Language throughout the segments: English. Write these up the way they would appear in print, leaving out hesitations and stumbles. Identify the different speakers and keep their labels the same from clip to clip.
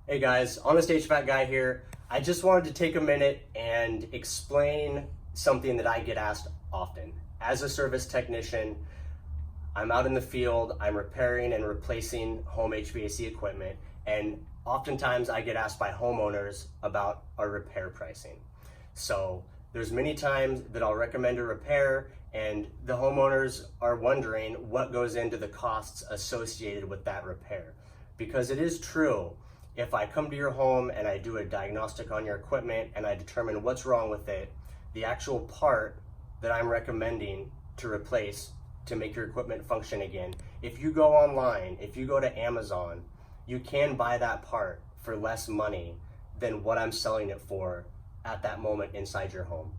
Speaker 1: Hey guys, Honest HVAC guy here. I just wanted to take a minute and explain something that I get asked often. As a service technician, I'm out in the field, I'm repairing and replacing home HVAC equipment, and oftentimes I get asked by homeowners about our repair pricing. So there's many times that I'll recommend a repair and the homeowners are wondering what goes into the costs associated with that repair. Because it is true, if I come to your home and I do a diagnostic on your equipment and I determine what's wrong with it, the actual part that I'm recommending to replace to make your equipment function again, if you go online, if you go to Amazon, you can buy that part for less money than what I'm selling it for at that moment inside your home.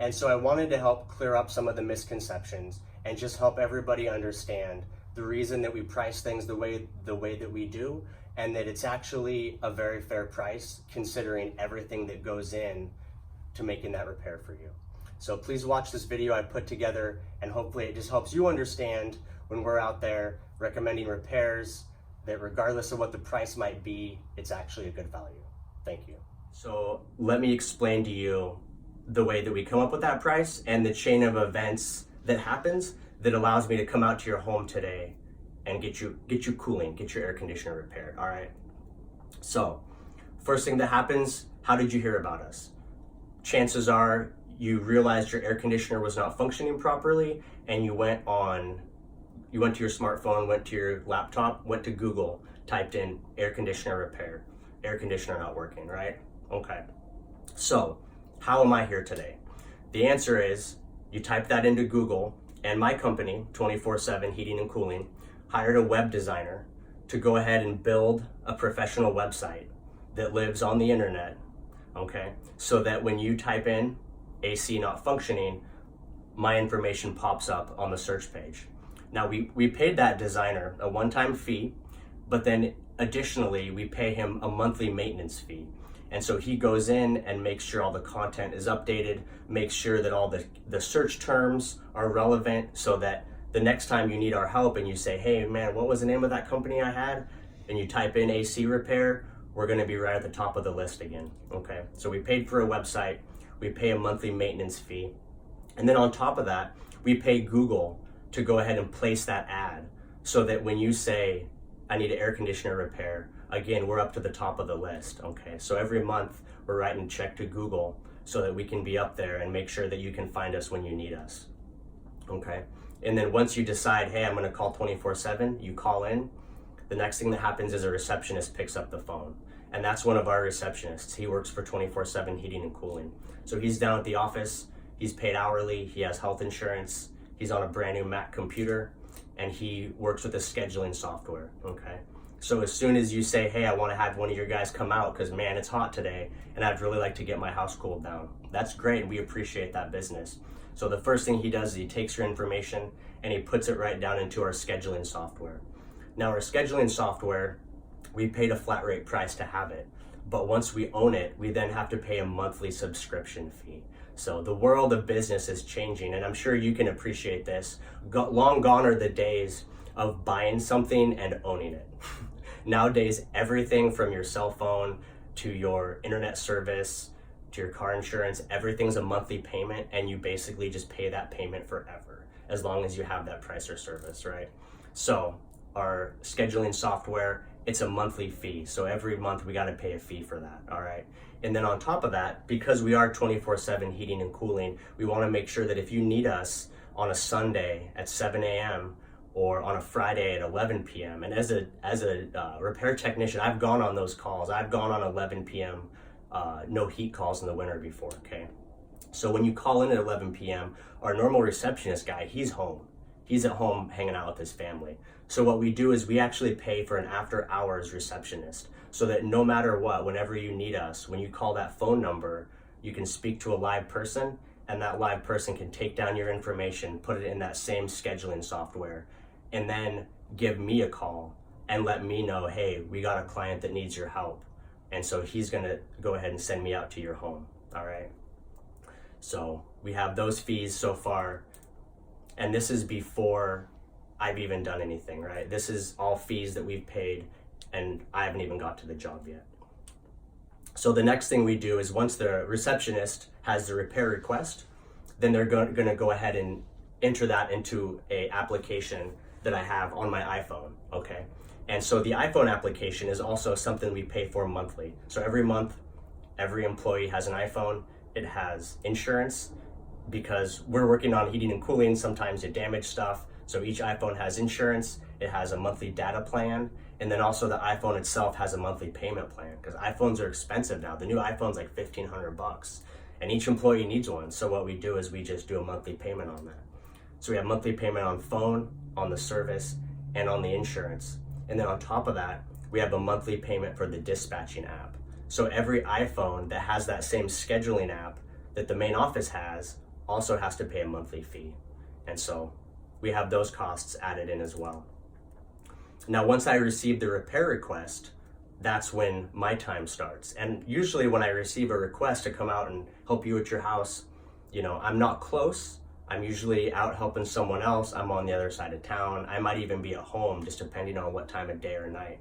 Speaker 1: And so I wanted to help clear up some of the misconceptions and just help everybody understand the reason that we price things the way that we do, and that it's actually a very fair price considering everything that goes in to making that repair for you. So please watch this video I put together, and hopefully it just helps you understand when we're out there recommending repairs that regardless of what the price might be, it's actually a good value. Thank you. So let me explain to you the way that we come up with that price and the chain of events that happens that allows me to come out to your home today and get you cooling, get your air conditioner repaired, all right? So, first thing that happens, how did you hear about us? Chances are you realized your air conditioner was not functioning properly and you went to your smartphone, went to your laptop, went to Google, typed in air conditioner repair, air conditioner not working, right? Okay, so how am I here today? The answer is you type that into Google, and my company, 24/7 Heating and Cooling, hired a web designer to go ahead and build a professional website that lives on the internet, okay? So that when you type in AC not functioning, my information pops up on the search page. Now we paid that designer a one-time fee, but then additionally we pay him a monthly maintenance fee. And so he goes in and makes sure all the content is updated, makes sure that all the search terms are relevant so that the next time you need our help and you say, hey man, what was the name of that company I had? And you type in AC repair, we're gonna be right at the top of the list again, okay? So we paid for a website, we pay a monthly maintenance fee, and then on top of that, we pay Google to go ahead and place that ad so that when you say, I need an air conditioner repair, again, we're up to the top of the list, okay? So every month we're writing a check to Google so that we can be up there and make sure that you can find us when you need us, okay? And then once you decide, hey, I'm gonna call 24/7, you call in, the next thing that happens is a receptionist picks up the phone. And that's one of our receptionists. He works for 24/7 Heating and Cooling. So he's down at the office, he's paid hourly, he has health insurance, he's on a brand new Mac computer, and he works with a scheduling software, okay? So as soon as you say, hey, I wanna have one of your guys come out because man, it's hot today, and I'd really like to get my house cooled down. That's great, we appreciate that business. So the first thing he does is he takes your information and he puts it right down into our scheduling software. Now our scheduling software, we paid a flat rate price to have it, but once we own it, we then have to pay a monthly subscription fee. So the world of business is changing, and I'm sure you can appreciate this. Long gone are the days of buying something and owning it. Nowadays, everything from your cell phone to your internet service to your car insurance, everything's a monthly payment, and you basically just pay that payment forever as long as you have that price or service, right? So our scheduling software, it's a monthly fee. So every month we got to pay a fee for that, all right? And then on top of that, because we are 24/7 Heating and Cooling, we want to make sure that if you need us on a Sunday at 7 a.m. or on a Friday at 11 p.m. And as a repair technician, I've gone on those calls. I've gone on 11 p.m. No heat calls in the winter before, okay? So when you call in at 11 p.m., our normal receptionist guy, he's home. He's at home hanging out with his family. So what we do is we actually pay for an after hours receptionist so that no matter what, whenever you need us, when you call that phone number, you can speak to a live person, and that live person can take down your information, put it in that same scheduling software, and then give me a call and let me know, hey, we got a client that needs your help. And so he's gonna go ahead and send me out to your home, all right? So we have those fees so far, and this is before I've even done anything, right? This is all fees that we've paid, and I haven't even got to the job yet. So the next thing we do is once the receptionist has the repair request, then they're going to go ahead and enter that into a application that I have on my iPhone, okay? And so the iPhone application is also something we pay for monthly. So every month, every employee has an iPhone. It has insurance because we're working on heating and cooling. Sometimes you damage stuff. So each iPhone has insurance. It has a monthly data plan. And then also the iPhone itself has a monthly payment plan because iPhones are expensive now. The new iPhone's like $1,500 and each employee needs one. So what we do is we just do a monthly payment on that. So we have monthly payment on phone, on the service, and on the insurance. And then on top of that, we have a monthly payment for the dispatching app. So every iPhone that has that same scheduling app that the main office has also has to pay a monthly fee. And so we have those costs added in as well. Now, once I receive the repair request, that's when my time starts. And usually when I receive a request to come out and help you at your house, I'm not close. I'm usually out helping someone else. I'm on the other side of town. I might even be at home, just depending on what time of day or night.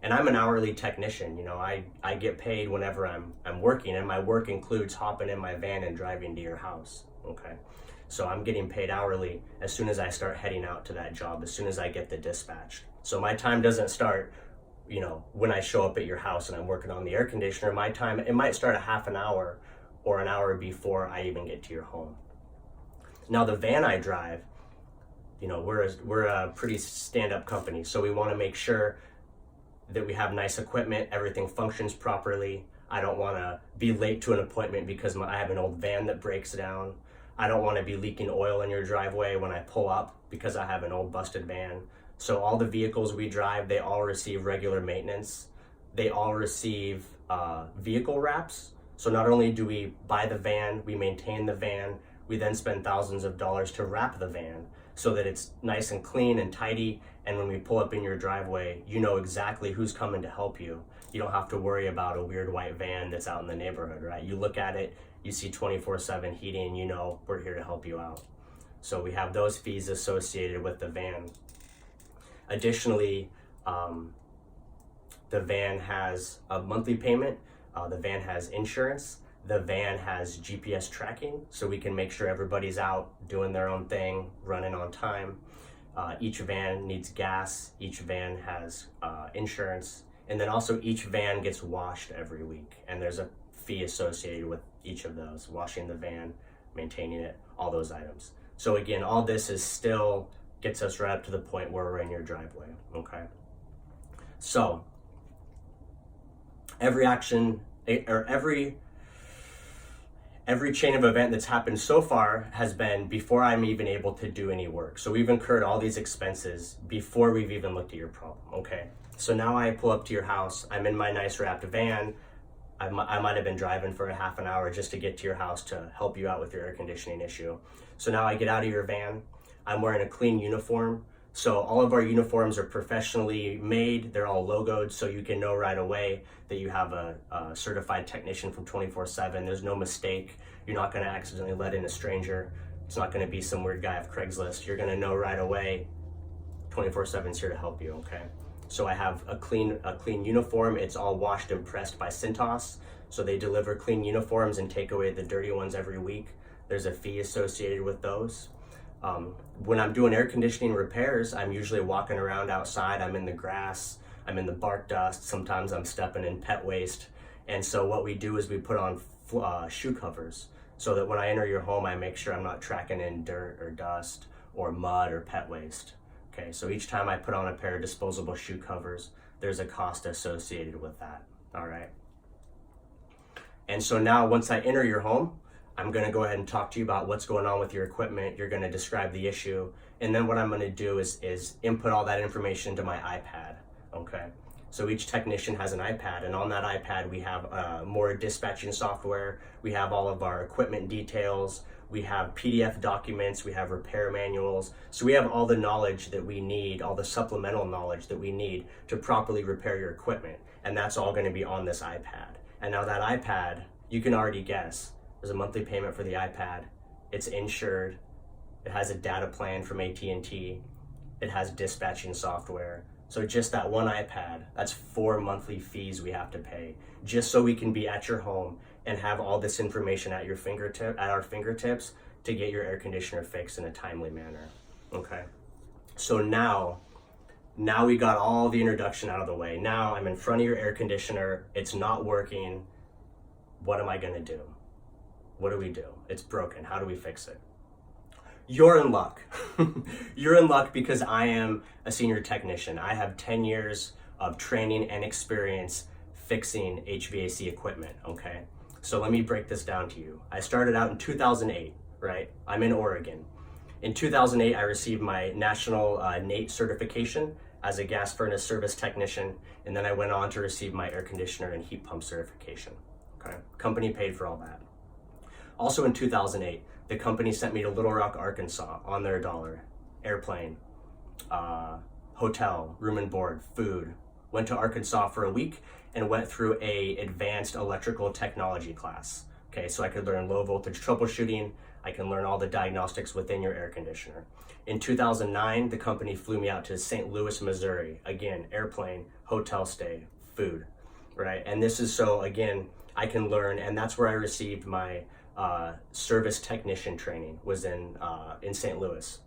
Speaker 1: And I'm an hourly technician. I get paid whenever I'm working, and my work includes hopping in my van and driving to your house, okay? So I'm getting paid hourly as soon as I start heading out to that job, as soon as I get the dispatch. So my time doesn't start, when I show up at your house and I'm working on the air conditioner. My time, it might start a half an hour or an hour before I even get to your home. Now the van I drive, we're a pretty stand-up company, so we want to make sure that we have nice equipment, everything functions properly. I don't want to be late to an appointment because I have an old van that breaks down. I don't want to be leaking oil in your driveway when I pull up because I have an old busted van. So all the vehicles we drive, they all receive regular maintenance. They all receive vehicle wraps. So not only do we buy the van, we maintain the van, we then spend thousands of dollars to wrap the van so that it's nice and clean and tidy. And when we pull up in your driveway, you know exactly who's coming to help you. You don't have to worry about a weird white van that's out in the neighborhood, right? You look at it, you see 24/7 heating, we're here to help you out. So we have those fees associated with the van. Additionally, the van has a monthly payment. The van has insurance. The van has GPS tracking, so we can make sure everybody's out doing their own thing, running on time. Each van needs gas. Each van has insurance. And then also each van gets washed every week. And there's a fee associated with each of those, washing the van, maintaining it, all those items. So again, all this is still gets us right up to the point where we're in your driveway, okay? So every action, or every chain of event that's happened so far has been before I'm even able to do any work. So we've incurred all these expenses before we've even looked at your problem, okay? So now I pull up to your house, I'm in my nice wrapped van, I might have been driving for a half an hour just to get to your house to help you out with your air conditioning issue. So now I get out of your van, I'm wearing a clean uniform. So all of our uniforms are professionally made, they're all logoed, so you can know right away that you have a certified technician from 24/7. There's no mistake. You're not gonna accidentally let in a stranger. It's not gonna be some weird guy off Craigslist. You're gonna know right away 24/7 is here to help you, okay? So I have a clean uniform. It's all washed and pressed by Cintas. So they deliver clean uniforms and take away the dirty ones every week. There's a fee associated with those. When I'm doing air conditioning repairs, I'm usually walking around outside. I'm in the grass, I'm in the bark dust. Sometimes I'm stepping in pet waste. And so what we do is we put on shoe covers so that when I enter your home, I make sure I'm not tracking in dirt or dust or mud or pet waste. Okay, so each time I put on a pair of disposable shoe covers, there's a cost associated with that, all right? And so now once I enter your home, I'm gonna go ahead and talk to you about what's going on with your equipment. You're gonna describe the issue. And then what I'm gonna do is input all that information into my iPad, okay? So each technician has an iPad, and on that iPad we have more dispatching software. We have all of our equipment details. We have PDF documents, we have repair manuals. So we have all the knowledge that we need, all the supplemental knowledge that we need to properly repair your equipment. And that's all gonna be on this iPad. And now that iPad, you can already guess, there's a monthly payment for the iPad. It's insured. It has a data plan from AT&T. It has dispatching software. So just that one iPad, that's 4 monthly fees we have to pay just so we can be at your home and have all this information at our fingertips to get your air conditioner fixed in a timely manner. Okay. So now we got all the introduction out of the way. Now I'm in front of your air conditioner. It's not working. What am I going to do? What do we do? It's broken. How do we fix it? You're in luck. You're in luck because I am a senior technician. I have 10 years of training and experience fixing HVAC equipment, okay? So let me break this down to you. I started out in 2008, right? I'm in Oregon. In 2008, I received my national NATE certification as a gas furnace service technician, and then I went on to receive my air conditioner and heat pump certification, okay? Company paid for all that. Also in 2008, the company sent me to Little Rock, Arkansas on their dollar. Airplane, hotel, room and board, food. Went to Arkansas for a week and went through a advanced electrical technology class. Okay, so I could learn low voltage troubleshooting. I can learn all the diagnostics within your air conditioner. In 2009, the company flew me out to St. Louis, Missouri. Again, airplane, hotel stay, food, right? And this is so, again, I can learn, and that's where I received my service technician training, was in St. Louis.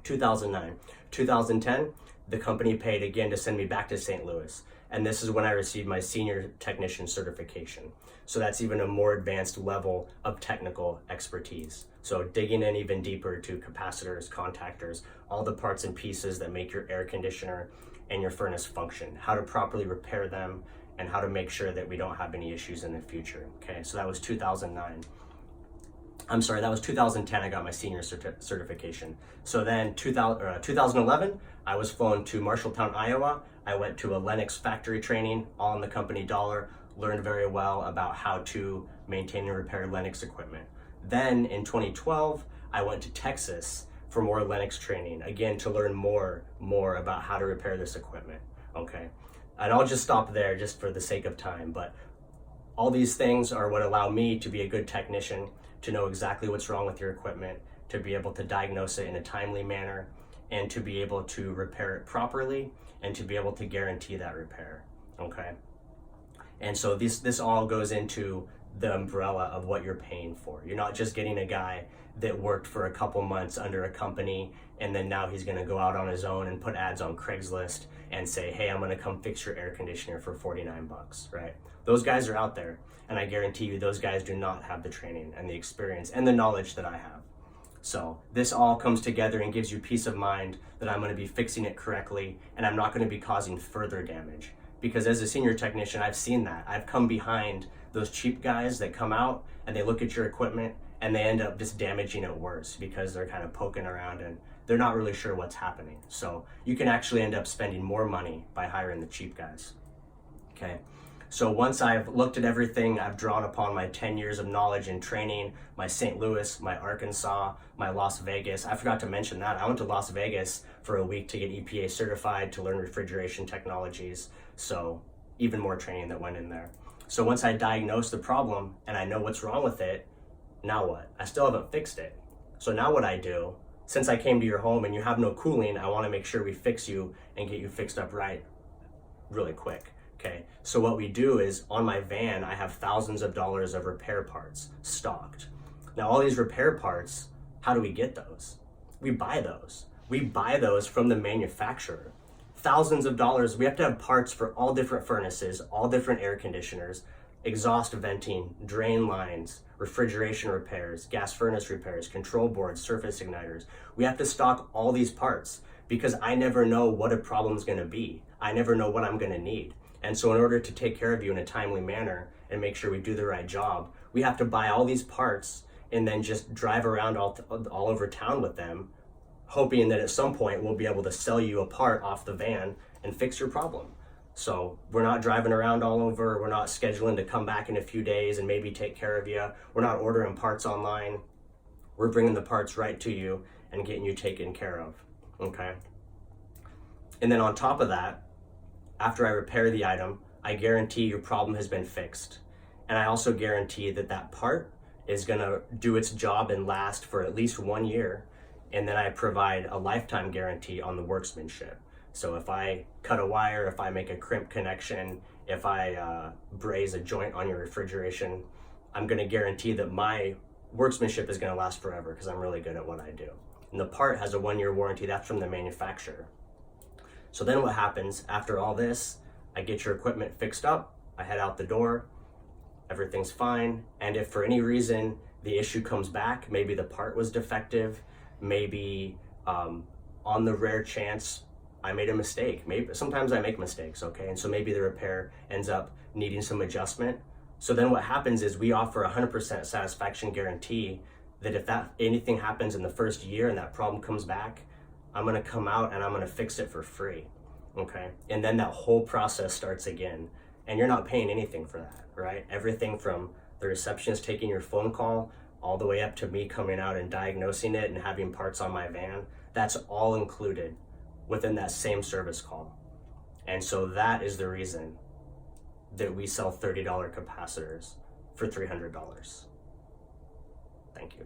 Speaker 1: 2009. 2010, the company paid again to send me back to St. Louis. And this is when I received my senior technician certification. So that's even a more advanced level of technical expertise. So digging in even deeper to capacitors, contactors, all the parts and pieces that make your air conditioner and your furnace function, how to properly repair them, and how to make sure that we don't have any issues in the future. Okay, so that was 2009. I'm sorry, that was 2010, I got my senior certification. So then 2011, I was flown to Marshalltown, Iowa. I went to a Lennox factory training, all on the company dollar, learned very well about how to maintain and repair Lennox equipment. Then in 2012, I went to Texas for more Lennox training, again, to learn more about how to repair this equipment, okay? And I'll just stop there just for the sake of time, but all these things are what allow me to be a good technician, to know exactly what's wrong with your equipment, to be able to diagnose it in a timely manner, and to be able to repair it properly, and to be able to guarantee that repair, okay? And so this all goes into the umbrella of what you're paying for. You're not just getting a guy that worked for a couple months under a company, and then now he's gonna go out on his own and put ads on Craigslist and say, hey, I'm gonna come fix your air conditioner for 49 bucks, right? Those guys are out there, and I guarantee you those guys do not have the training and the experience and the knowledge that I have. So this all comes together and gives you peace of mind that I'm gonna be fixing it correctly, and I'm not gonna be causing further damage. Because as a senior technician, I've seen that. I've come behind those cheap guys that come out and they look at your equipment and they end up just damaging it worse because they're kind of poking around and they're not really sure what's happening. So you can actually end up spending more money by hiring the cheap guys, okay? So once I've looked at everything, I've drawn upon my 10 years of knowledge and training, my St. Louis, my Arkansas, my Las Vegas. I forgot to mention that. I went to Las Vegas for a week to get EPA certified to learn refrigeration technologies. So even more training that went in there. So once I diagnose the problem and I know what's wrong with it, now what? I still haven't fixed it. So now what I do, since I came to your home and you have no cooling, I want to make sure we fix you and get you fixed up right really quick. Okay, so what we do is on my van, I have thousands of dollars of repair parts stocked. Now all these repair parts, how do we get those? We buy those. We buy those from the manufacturer. Thousands of dollars. We have to have parts for all different furnaces, all different air conditioners, exhaust venting, drain lines, refrigeration repairs, gas furnace repairs, control boards, surface igniters. We have to stock all these parts because I never know what a problem is going to be. I never know what I'm going to need. And so in order to take care of you in a timely manner and make sure we do the right job, we have to buy all these parts and then just drive around all over town with them, hoping that at some point we'll be able to sell you a part off the van and fix your problem. So we're not driving around all over. We're not scheduling to come back in a few days and maybe take care of you. We're not ordering parts online. We're bringing the parts right to you and getting you taken care of, okay? And then on top of that, after I repair the item, I guarantee your problem has been fixed. And I also guarantee that that part is gonna do its job and last for at least 1 year. And then I provide a lifetime guarantee on the workmanship. So if I cut a wire, if I make a crimp connection, if I braze a joint on your refrigeration, I'm going to guarantee that my workmanship is going to last forever because I'm really good at what I do. And the part has a 1-year warranty. That's from the manufacturer. So then what happens after all this? I get your equipment fixed up, I head out the door, everything's fine. And if for any reason the issue comes back, maybe the part was defective, maybe on the rare chance I made a mistake. Maybe sometimes I make mistakes, okay? And so maybe the repair ends up needing some adjustment. So then what happens is we offer 100% satisfaction guarantee that if anything happens in the first year and that problem comes back, I'm gonna come out and I'm gonna fix it for free, okay? And then that whole process starts again. And you're not paying anything for that, right? Everything from the receptionist taking your phone call all the way up to me coming out and diagnosing it and having parts on my van, that's all included within that same service call. And so that is the reason that we sell $30 capacitors for $300. Thank you.